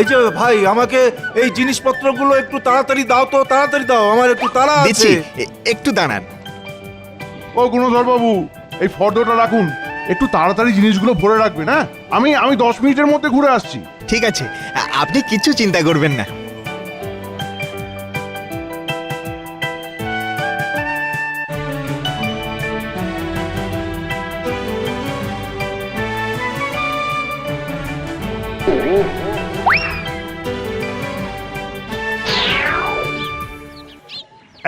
এই যে ভাই, আমাকে এই জিনিসপত্রগুলো একটু তাড়াতাড়ি দাও তো, তাড়াতাড়ি দাও, আমার একটু তাড়া দিচ্ছি, আছে। একটু দাঁড়ান। ও গুণধর বাবু, এই ফর্দটা রাখুন, একটু তাড়াতাড়ি জিনিসগুলো ভরে রাখবেন। হ্যাঁ, আমি 10 মিনিটের মধ্যে ঘুরে আসছি। ঠিক আছে, আপনি কিছু চিন্তা করবেন না।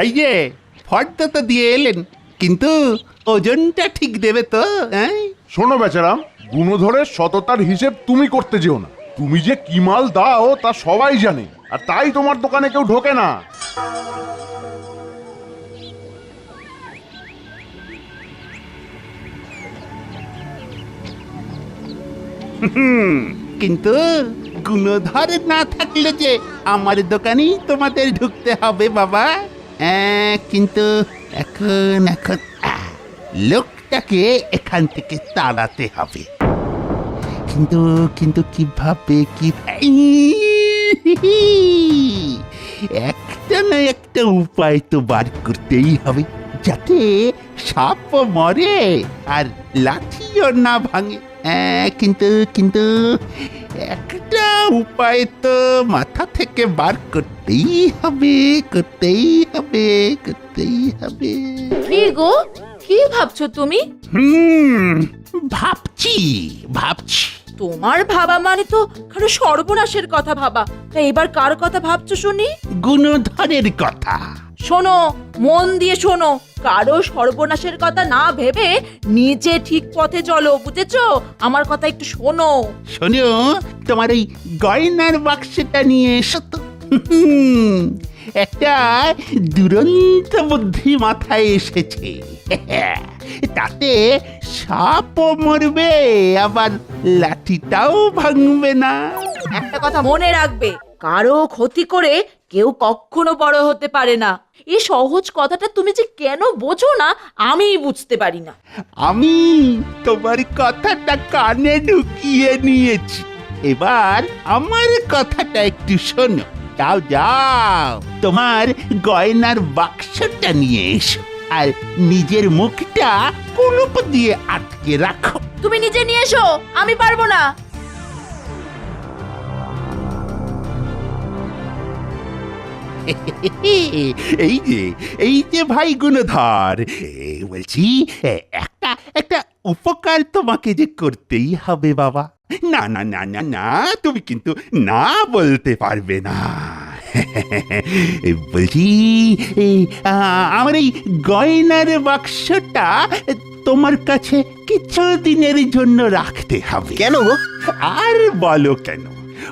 এই যে ফর্দ তো দিয়ে এলেন, কিন্তু ওজনটা ঠিক দেবে তো? হ্যাঁ, শোনো বেচারাম, গুণধরের সততার হিসেব তুমি করতে যেও না। তুমি যে কি মাল দাও তা সবাই জানে, আর তাই তোমার দোকানে কেউ ঢোকে না। কিন্তু গুণধর না থাকলে যে আমার দোকানেই তোমাদের ঢুকতে হবে বাবা। কিন্তু এখন এখন লোকটাকে এখান থেকে তাড়াতে হবে। কিন্তু কিন্তু কিভাবে কি একটা না একটা উপায় তো বার করতেই হবে, যাতে সাপ মরে আর লাঠিও না ভাঙে। কিন্তু কিন্তু একটা উপায় তো মাথা থেকে বার করতেই হবে, করতেই হবে, করতেই হবে। কি গো, কি ভাবছো তুমি? ভাবছি ভাবছি। তোমার ভাবা মানে তো কারো সর্বনাশের কথা ভাবা। তা এবার কার কথা ভাবছো শুনি? গুণধরের কথা। শোনো, মন দিয়ে শোনো, কারো সর্বনাশের কথা না ভেবে নিজে ঠিক পথে চলো, বুঝেছো? আমার কথা একটু শোনো। শোনো, তোমার ওই গয়নার বাক্সটা নিয়ে এসো তো। একটা দুরন্ত বুদ্ধি মাথায় এসেছে। তাতে সাপও মরবে, আবার লাঠিটাও ভাঙবে না। একটা কথা মনে রাখবে, কারো ক্ষতি করে কেউ কখনো বড় হতে পারে না। এই সহজ কথাটা তুমি যে কেন বোঝো না আমিই বুঝতে পারি না। আমি তোমার কথাটা কানে ঢুকিয়ে নিয়েছি, এবার আমার কথাটা একটু শোনো। যাও যাও, তোমার গয়নার বাক্সটা নিয়ে এসো, আর নিজের মুখটা কুলুপ দিয়ে আটকে রাখো। তুমি নিজে নিয়ে এসো, আমি পারবো না। এই যে ভাই গুণধর, বলছি একটা একটা উপকার তোমাকে যে করতেই হবে বাবা। না না না না না, তুমি কিন্তু না বলতে পারবে না। বলছি আমার এই গয়নার বাক্সটা তোমার কাছে কিছু দিনের জন্য রাখতে হবে। কেন গো? আর বলো কেন?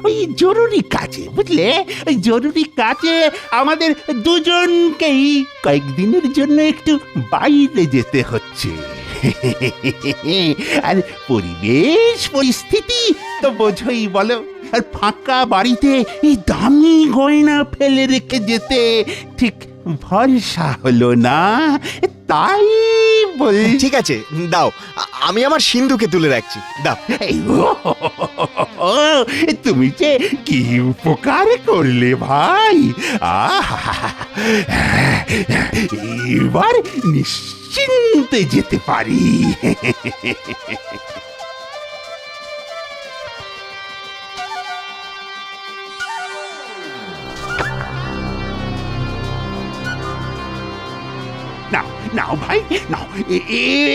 ওই জরুরি কাজে, বুঝলে, ওই জরুরি কাজে আমাদের দুজনকেই কয়েকদিনের জন্য একটু বাইরে যেতে হচ্ছে। আর পরিবেশ পরিস্থিতি তো বোঝই বলো, আর ফাঁকা বাড়িতে এই দামি গয়না ফেলে রেখে যেতে ঠিক ভরসা হলো না, তাই বল। ঠিক আছে, দাও, আমি আমার সিন্ধুকে তুলে রাখছি, দাও। এই ও, তুমি যে কি উপকার করলে ভাই! এবার নিশ্চিন্তে যেতে পারি। নাও নাও ভাই নাও,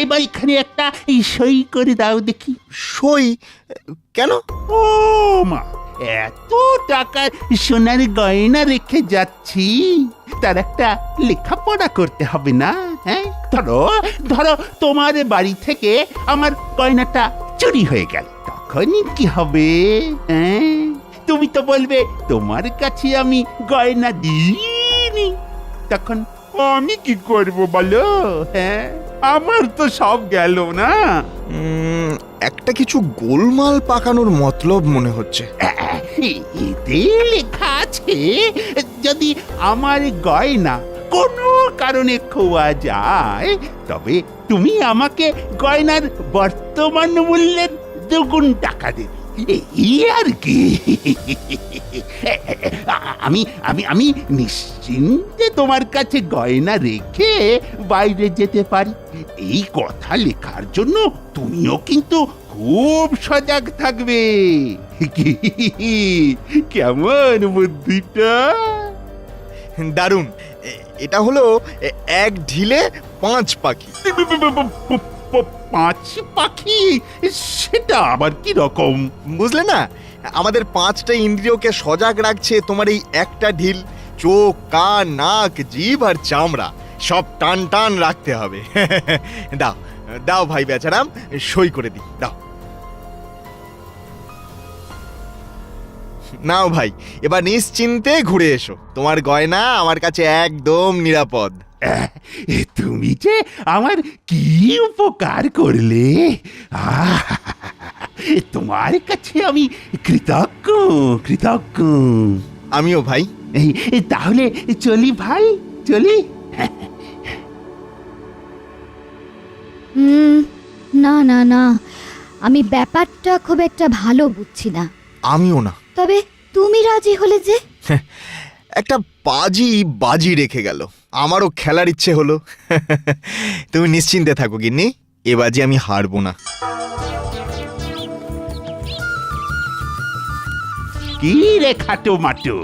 এবার এখানে একটা সই করে দাও দেখি। সই? কেন? ও মা, এত টাকার সোনার গয়না রেখে যাচ্ছি, তার একটা লেখাপড়া করতে হবে না? হ্যাঁ, ধরো ধরো তোমার বাড়ি থেকে আমার গয়নাটা চুরি হয়ে গেল, তখন কি হবে? হ্যাঁ, তুমি তো বলবে তোমার কাছে আমি গয়না দিইনি, তখন আমি কি করব বলো? হ্যাঁ, আমার তো সব গেল না। একটা কিছু গোলমাল পাকানোর মতলব মনে হচ্ছে। এতে লেখা আছে, যদি আমার গয়না কোনো কারণে খোয়া যায়, তবে তুমি আমাকে গয়নার বর্তমান মূল্যের 2 গুণ টাকা দেবে। এই আর কি। আমি আমি আমি নিশ্চিন্তে তোমার কাছে গয়না রেখে বাইরে যেতে পারি, এই কথা লেখার জন্য তুমিও কিন্তু খুব সজাগ থাকবে। কেমন বুদ্ধিটা? দারুণ। এটা হলো এক ঢিলে 5 পাখি। 5 পাখি? সেটা আবার কি রকম? বুঝলে না, আমাদের 5টা ইন্দ্রিয়কে সজাগ রাখছে তোমার এই একটা ঢিল। চোখ, কান, নাক, জিভ আর চামড়া সব টান টান রাখতে হবে। দাও দাও ভাই বেচারাম, সই করে দিই, দাও। নাও ভাই, এবার নিশ্চিন্তে ঘুরে এসো। তোমার গয়না আমার কাছে একদম নিরাপদ। তুমি যে আমার কি উপকার করলে! তোমার কাছে আমি কৃতজ্ঞ কৃতজ্ঞ। আমিও ভাই। তাহলে চলি ভাই, চলি। না না না, আমি ব্যাপারটা খুব একটা ভালো বুঝছি না। আমিও না। তবে তুমি রাজি হলে যে? একটা পাজি বাজি রেখে গেল, আমারও খেলার ইচ্ছে হলো। তুমি নিশ্চিন্তে থাকো গিন্নি, এ বাজি আমি হারবো না। কি রে খাটো মাটো,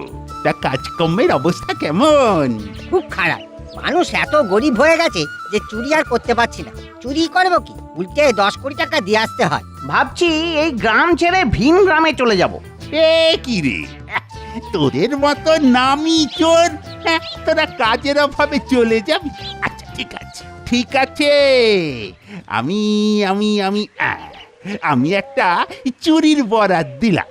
তা কাজকর্মের অবস্থা কেমন? খুব খারাপ। মানুষ এত গরিব হয়ে গেছে যে চুরি আর করতে পারছি না। চুরি করবো কি, উল্টে 10 কোটি টাকা দিয়ে আসতে হয়। ভাবছি এই গ্রাম ছেড়ে ভিন গ্রামে চলে যাব। এ কি রে, তোদের মতো নামি চোর, তোরা কাজের অভাবে চলে যাবি? আচ্ছা ঠিক আছে ঠিক আছে, আমি আমি আমি আমি একটা চুরির বরাত দিলাম।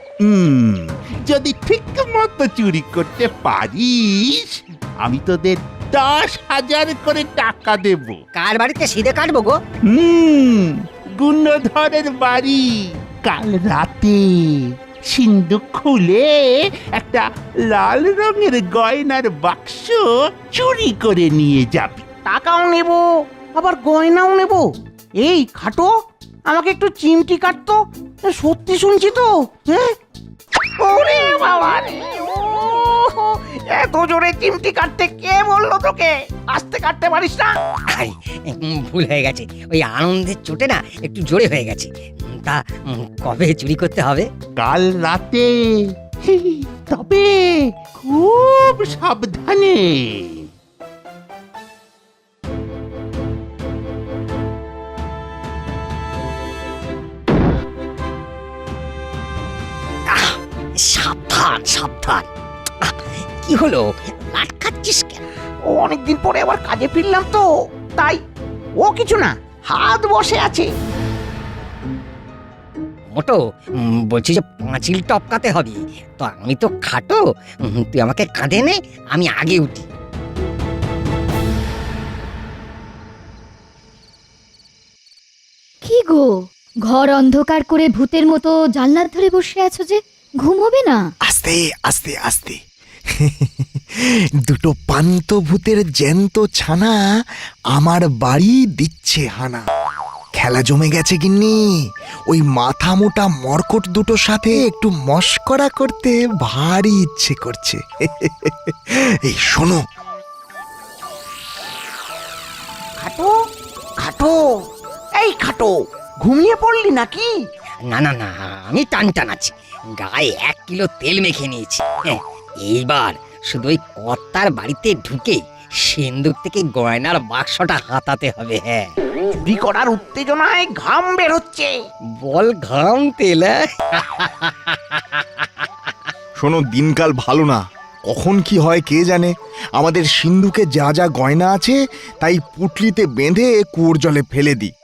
যদি ঠিক মতো চুরি করতে পারিস, আমি তোদের 10,000 করে টাকা দেব। কার বাড়িতে সিধে কাটবো গো? গুণধরের বাড়ি। কাল রাতে সিন্দুক খুলে একটা লাল রঙের গয়নার বাক্স চুরি করে নিয়ে যাবি। টাকাও নেব, আবার গয়নাও নেব। এই খাটো, আমাকে একটু চিমটি কাটতো। সত্যি শুনছি তো? হ্যাঁ, ওরে বাবা রে, এত জোরে চিমটি কাটতে কে বললো তোকে? আস্তে কাটতে পারিস না? আই, ভুল হয়ে গেছে। ওই আনন্দের চোটে না একটু জোরে হয়ে গেছে। তা কবে চুরি করতে হবে? কাল রাতে, তবে খুব সাবধানে। সাবধান সাবধান। কি হলো, লাট খাচ্ছিস কেন? ও অনেকদিন পরে আবার কাজে ফিরলাম তো, তাই। ও কিছু না, হাত বসে আছে। মোটো, বলছি যে পাঁচিল টপকাতে হবে। তো আমি তো খাটো, তুই আমাকে কাঁধে নে, আমি আগে উঠি। কি গো, ঘর অন্ধকার করে ভূতের মতো জানলার ধরে বসে আছো যে? ঘুমোবে না? আস্তে আস্তে আস্তে। দুটো পান্ত ভূতের জ্যান্ত ছানা আমার বাড়ি দিচ্ছে হানা। খেলা জমে গেছে গিন্নি। ওই মাথা মোটা মরকট দুটোর সাথে একটু মস্করা করতে ভারী ইচ্ছে করছে। এই শোনো। খাটো খাটো, এই খাটো, ঘুমিয়ে পড়লি নাকি? না না না, আমি টান টান আছি। গায়ে 1 কিলো তেল মেখে নিয়েছি। এইবার শুধু ওই কর্তার বাড়িতে ঢুকে সিন্দুক থেকে গয়নার বাক্সটা হাতাতে হবে। হ্যাঁ, চুরি করার উত্তেজনায় ঘাম বের হচ্ছে। বল ঘাম তেল। শোনো, দিনকাল ভালো না, কখন কি হয় কে জানে। আমাদের সিন্ধুকে যা যা গয়না আছে তাই পুটলিতে বেঁধে কুয়োর জলে ফেলে দিই।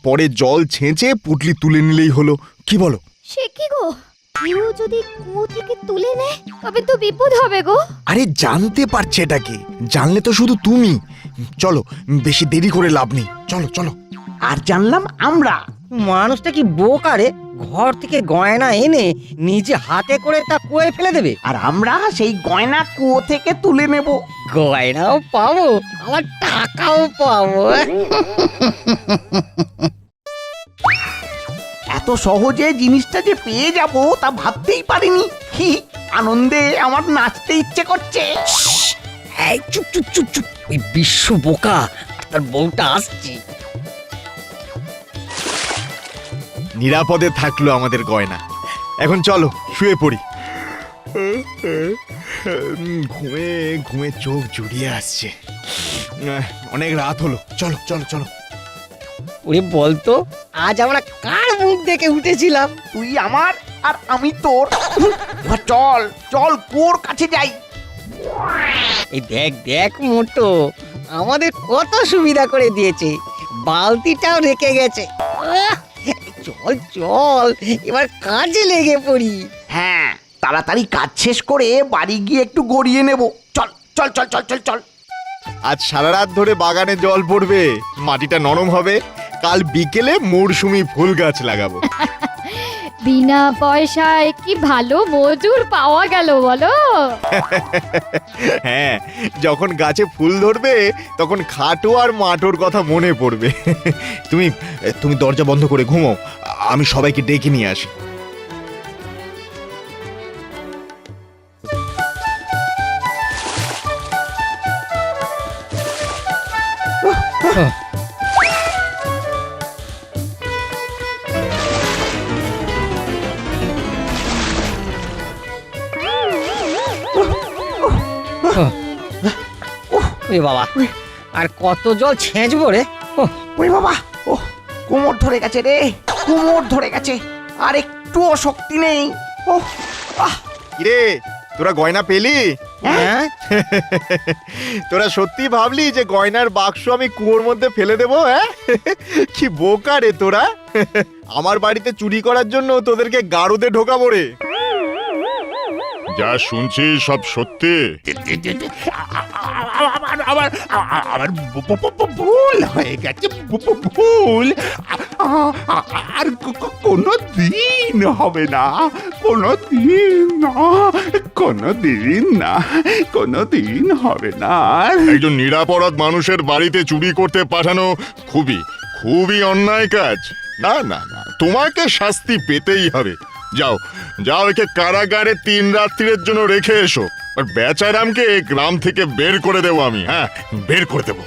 পরে জল ছেঁচে পুটলি তুলে নিলেই হলো, কি বলো? সে কি গো, কেউ যদি কুয়ো থেকে তুলে নেয় তবে তো বিপদ হবে গো। আরে জানতে পারছে এটাকে, জানলে তো শুধু তুমি। চলো, বেশি দেরি করে লাভ নেই, চলো চলো। আর জানলাম আমরা। মানুষটা কি বোকা রে, ঘর থেকে গয়না এনে নিজে হাতে করে তা কুয়োয় ফেলে দেবে। আর আমরা সেই গয়না কুয়ো থেকে তুলে নেব। গয়নাও পাবো, আবার টাকাও পাবো। এত সহজে জিনিসটা যে পেয়ে যাব তা ভাবতেই পারিনি। কি আনন্দে আমার নাচতে ইচ্ছে করছে। এই চুপ চুপ চুপ চুপ, ওই বিশ্ব বোকা আর তার বউটা আসছে। নিরাপদে থাকলো আমাদের গয়না। এখন চলো শুয়ে পড়ি। ঘুমে ঘুমে চোখ জুড়িয়ে আসছে। অনেক রাত হলো, চলো চলো চলো। ওরে বলতো, আজ আমরা কার মুখ দেখে উঠেছিলাম? তুই আমার আর আমি তোর। এবার চল চল কুয়োর কাছে যাই। এই দেখ দেখ মোটো, আমাদের কত সুবিধা করে দিয়েছে, বালতিটাও রেখে গেছে। আহ, চল চল এবার কাজে লেগে পড়ি। হ্যাঁ, তাড়াতাড়ি কাজ শেষ করে বাড়ি গিয়ে একটু গড়িয়ে নেব। চল চল চল চল চল চল। আজ সারা রাত ধরে বাগানে জল পড়বে, মাটিটা নরম হবে। কাল বিকেলে মরশুমি ফুল গাছ লাগাবো। বিনা পয়সায় কি ভালো মজুর পাওয়া গেল বলো। হ্যাঁ, যখন গাছে ফুল ধরবে তখন খাটো আর মাটোর কথা মনে পড়বে। তুমি তুমি দরজা বন্ধ করে ঘুমো, আমি সবাইকে ডেকে নিয়ে আসি। ওরে বাবা, আর কত জল ছেঁচবো রে। ওহ, ওরে বাবা, ও কোমর ধরে গেছে রে, কোমর ধরে গেছে। আর একটুও শক্তি নেই। ও আহ, কিরে, তোরা গয়না পেলি? হ্যাঁ? তোরা সত্যি ভাবলি যে গয়নার বাক্স আমি কুয়োর মধ্যে ফেলে দেবো? হ্যাঁ, কি বোকা রে তোরা। আমার বাড়িতে চুরি করার জন্য তোদেরকে গারদে ঢোকাবো রে। যা শুনছি সব সত্যি। আমার ভুল হয়ে গেছে, ভুল। আর কোনো দিন হবে না, কোনো দিন না, কোনো দিন না, কোনো দিন হবে না। একজন নিরাপরাধ মানুষের বাড়িতে চুরি করতে পাঠানো খুবই খুবই অন্যায় কাজ। না না না, তোমাকে শাস্তি পেতেই হবে। যাও যাও, একে কারাগারে 3 রাত্রির জন্য রেখে এসো। আর বেচারামকে গ্রাম থেকে বের করে দেবো আমি। হ্যাঁ, বের করে দেবো।